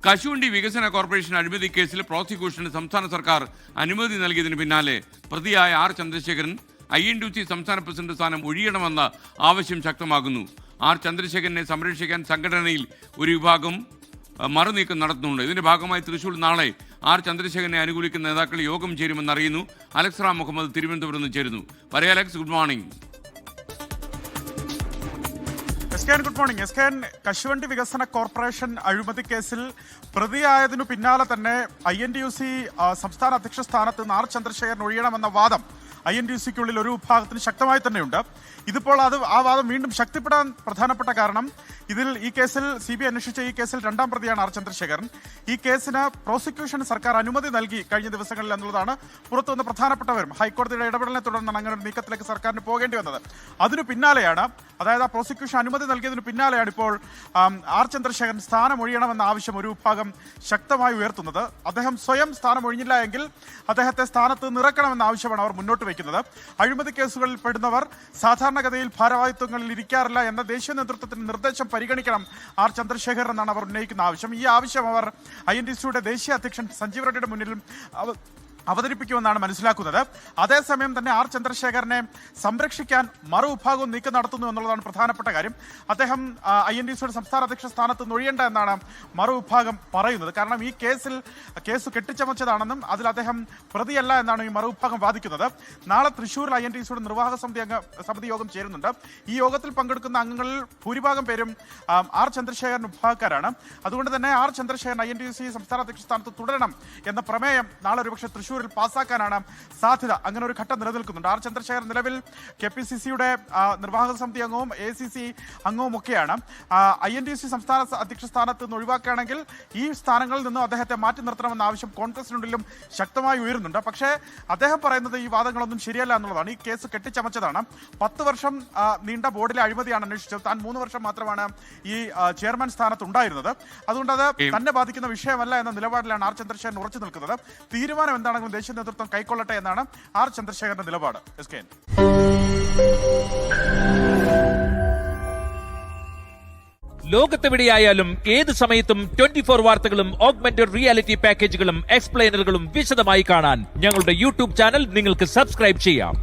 കശുവണ്ടി വികസന കോർപ്പറേഷൻ അഴിമതി കേസിൽ പ്രോസിക്യൂഷന് സംസ്ഥാന സർക്കാർ അനുമതി നൽകിയതിന് പിന്നാലെ പ്രതിയായ ആർ ചന്ദ്രശേഖരൻ INTUC സംസ്ഥാന പ്രസിഡന്റ് സ്ഥാനം ഒഴിയണമെന്ന ആവശ്യം ശക്തമാകുന്നു. ആർ ചന്ദ്രശേഖരനെ സംരക്ഷിക്കാൻ സംഘടനയിൽ ഒരു വിഭാഗം മറുനീക്കം നടത്തുന്നുണ്ട്. ഇതിന്റെ ഭാഗമായി തൃശൂർ നാളെ ആർ ചന്ദ്രശേഖരനെ അനുകൂലിക്കുന്ന നേതാക്കൾ യോഗം ചേരുമെന്ന് അറിയുന്നു. അലക്സ് റാം മുഹമ്മദ് തിരുവനന്തപുരത്ത് നിന്ന് ചേരുന്നു. പറയ Alex, good morning. Good morning. കശുവണ്ടി വികസന കോർപ്പറേഷൻ അഴിമതി കേസിൽ പ്രതിയായതിനു പിന്നാലെ തന്നെ INTUC സംസ്ഥാന അധ്യക്ഷ സ്ഥാനത്ത് നിന്ന് ആർ ചന്ദ്രശേഖരൻ ഒഴിയണമെന്ന വാദം INTUCക്കുള്ളിൽ ഒരു വിഭാഗത്തിന് ശക്തമായി തന്നെയുണ്ട്. ഇതിപ്പോൾ ആ വാദം വീണ്ടും ശക്തിപ്പെടാൻ പ്രധാനപ്പെട്ട കാരണം ഈ കേസിൽ CBI അന്വേഷിച്ച ഈ കേസിൽ രണ്ടാം പ്രതിയാണ് ആർ ചന്ദ്രശേഖരൻ. ഈ കേസിന് പ്രോസിക്യൂഷന് സർക്കാർ അനുമതി നൽകി കഴിഞ്ഞ ദിവസങ്ങളിൽ എന്നുള്ളതാണ് പുറത്തുവന്ന പ്രധാനപ്പെട്ടവരും. ഹൈക്കോടതിയുടെ ഇടപെടലിനെ തുടർന്നാണ് അങ്ങനെ ഒരു നീക്കത്തിലേക്ക് സർക്കാരിന് പോകേണ്ടി വന്നത്. അതിനു പിന്നാലെയാണ്, അതായത് ആ പ്രോസിക്യൂഷൻ അനുമതി നൽകിയതിനു പിന്നാലെയാണ് ഇപ്പോൾ ആർ ചന്ദ്രശേഖരൻ സ്ഥാനം ഒഴിയണമെന്ന ആവശ്യം ഒരു വിഭാഗം ശക്തമായി ഉയർത്തുന്നത്. അദ്ദേഹം സ്വയം സ്ഥാനം ഒഴിഞ്ഞില്ല എങ്കിൽ അദ്ദേഹത്തെ സ്ഥാനത്ത് നിറക്കണമെന്ന ആവശ്യമാണ് അവർ മുന്നോട്ട് വയ്ക്കുന്നത്. അഴിമതി കേസുകളിൽ പെടുന്നവർ സാധാരണഗതിയിൽ ഭാരവാഹിത്വങ്ങളിൽ ഇരിക്കാറില്ല എന്ന ദേശീയ നേതൃത്വത്തിന്റെ നിർദ്ദേശം പരിഗണിക്കണം ആർ ചന്ദ്രശേഖരൻ എന്നാണ് അവർ ഉന്നയിക്കുന്ന ആവശ്യം. ഈ ആവശ്യം അവർ INTUCയുടെ ദേശീയ അധ്യക്ഷൻ സഞ്ജീവ് റെഡ്ഡിയുടെ മുന്നിലും അവതരിപ്പിക്കുമെന്നാണ് മനസ്സിലാക്കുന്നത്. അതേസമയം തന്നെ ആർ ചന്ദ്രശേഖരനെ സംരക്ഷിക്കാൻ മറുവിഭാഗവും നീക്കം നടത്തുന്നു എന്നുള്ളതാണ് പ്രധാനപ്പെട്ട കാര്യം. അദ്ദേഹം INTUCയുടെ സംസ്ഥാന അധ്യക്ഷ സ്ഥാനത്ത് നിന്ന് ഒഴിയേണ്ട എന്നാണ് മറുവിഭാഗം പറയുന്നത്. കാരണം ഈ കേസ് കെട്ടിച്ചമച്ചതാണെന്നും അതിൽ അദ്ദേഹം പ്രതിയല്ല എന്നാണ് ഈ മറുവിഭാഗം വാദിക്കുന്നത്. നാളെ തൃശ്ശൂരിൽ INTUCയുടെ നിർവാഹക സമിതി യോഗം ചേരുന്നുണ്ട്. ഈ യോഗത്തിൽ പങ്കെടുക്കുന്ന അംഗങ്ങളിൽ ഭൂരിഭാഗം പേരും ആർ ചന്ദ്രശേഖരൻ വിഭാഗക്കാരാണ്. അതുകൊണ്ട് തന്നെ ആർ ചന്ദ്രശേഖരൻ INTUC സംസ്ഥാന അധ്യക്ഷ സ്ഥാനത്ത് തുടരണം എന്ന പ്രമേയം നാളെ ഒരുപക്ഷെ തൃശ്ശൂർ പാസ്സാക്കാനാണ് സാധ്യത. അങ്ങനെ ഒരു ഘട്ടം നിലനിൽക്കുന്നുണ്ട്. ആർ ചന്ദ്രശേഖരൻ നിലവിൽ KPCCയുടെ നിർവാഹക സമിതി അംഗവും ACC അംഗവും ഒക്കെയാണ്. INTUC സംസ്ഥാന അധ്യക്ഷ സ്ഥാനത്ത് നിന്ന് ഒഴിവാക്കുകയാണെങ്കിൽ ഈ സ്ഥാനങ്ങളിൽ നിന്നും അദ്ദേഹത്തെ മാറ്റി നിർത്തണമെന്ന ആവശ്യം കോൺഗ്രസിനുള്ളിലും ശക്തമായി ഉയരുന്നുണ്ട്. പക്ഷേ അദ്ദേഹം പറയുന്നത് ഈ വാദങ്ങളൊന്നും ശരിയല്ല എന്നുള്ളതാണ്. ഈ കേസ് കെട്ടിച്ചമച്ചതാണ്. 10 വർഷം നീണ്ട ബോർഡിലെ അഴിമതിയാണ് അന്വേഷിച്ചത്. താൻ 3 വർഷം മാത്രമാണ് ഈ ചെയർമാൻ സ്ഥാനത്ത് ഉണ്ടായിരുന്നത്. അതുകൊണ്ട് അത് തന്നെ ബാധിക്കുന്ന വിഷയമല്ല എന്ന നിലപാടിലാണ് ആർ ചന്ദ്രശേഖരൻ ഉറച്ചു നിൽക്കുന്നത്. തീരുമാനം എന്താണെങ്കിലും ദേശീയ നേതൃത്വം കൈക്കൊള്ളട്ടെ എന്നാണ് ആർ ചന്ദ്രശേഖരന്റെ നിലപാട്. ലോകത്തെവിടെയായാലും ഏത് സമയത്തും 24 വാർത്തകളും ഓഗ്മെന്റഡ് റിയാലിറ്റി പാക്കേജുകളും എക്സ്പ്ലെയിനറുകളും വിശദമായി കാണാൻ ഞങ്ങളുടെ YouTube ചാനൽ നിങ്ങൾക്ക് സബ്സ്ക്രൈബ് ചെയ്യാം.